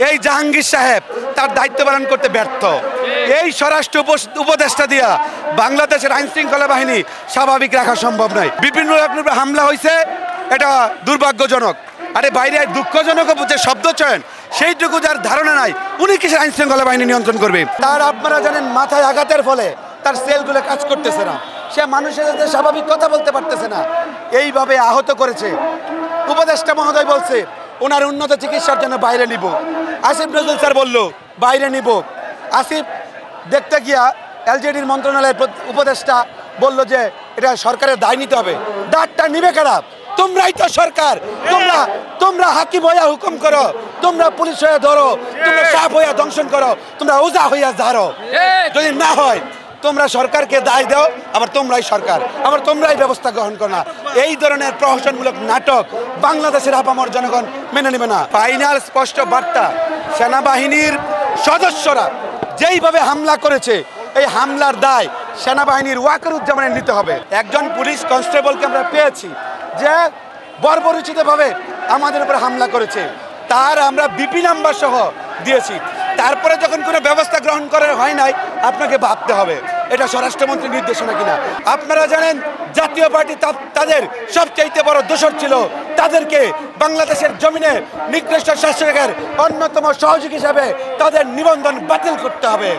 এই জাহাঙ্গীর সাহেব তার দায়িত্ব পালন করতে ব্যর্থ। এই স্বরাষ্ট্র উপদেষ্টা দিয়া বাংলাদেশের আইন শৃঙ্খলা বাহিনী স্বাভাবিক রাখা সম্ভব নয়। বিভিন্ন রকমের হামলা হয়েছে, এটা দুর্ভাগ্যজনক। আরে বাইরে দুঃখজনক যে শব্দ চয়ন সেইটুকু যার ধারণা নাই, উনি কিসের আইন শৃঙ্খলা বাহিনী নিয়ন্ত্রণ করবে? তার আপনারা জানেন মাথায় আঘাতের ফলে তার সেলগুলো কাজ করতেছে না, সে মানুষের সাথে স্বাভাবিক কথা বলতে পারতেছে না, এইভাবে আহত করেছে। উপদেষ্টা মহোদয় বলছে ওনার উন্নত চিকিৎসার জন্য বাইরে নিব। আসিফ নজরুল স্যার বলল বাইরে নিব। আসিফ দেখতে গিয়া এলজেডির মন্ত্রণালয়ের উপদেষ্টা বলল যে এটা সরকারের দায় নিতে হবে। দায়টা নিবে কারা? তোমরাই তো সরকার। তোমরা হাকিম হইয়া হুকুম করো, তোমরা পুলিশ হয়ে ধরো, তোমরা সাপ হইয়া দংশন করো, তোমরা ওজা হইয়া ধারো। যদি না হয় তোমরা সরকারকে দায় দাও, আবার তোমরাই সরকার, আবার তোমরাই ব্যবস্থা গ্রহণ করো না। এই ধরনের প্রহসনমূলক নাটক বাংলাদেশের আপামর জনগণ মেনে নেবে না। ফাইনাল স্পষ্ট বার্তা, সেনাবাহিনীর সদস্যরা যেইভাবে হামলা করেছে এই হামলার দায় সেনাবাহিনীর ওয়াকারুজ্জামানের নিতে হবে। একজন পুলিশ কনস্টেবলকে আমরা পেয়েছি যে বর্বরোচিতভাবে আমাদের উপর হামলা করেছে, তার আমরা বিপি নাম্বার সহ দিয়েছি। তারপরে যখন কোনো ব্যবস্থা গ্রহণ করা হয় নাই, আপনাকে ভাবতে হবে এটা স্বরাষ্ট্রমন্ত্রীর নির্দেশনা কিনা। আপনারা জানেন জাতীয় পার্টি তাদের সবচাইতে বড় দোষর ছিল, তাদেরকে বাংলাদেশের জমিনে নিকৃষ্ট শাসকের অন্যতম সহযোগী হিসাবে তাদের নিবন্ধন বাতিল করতে হবে।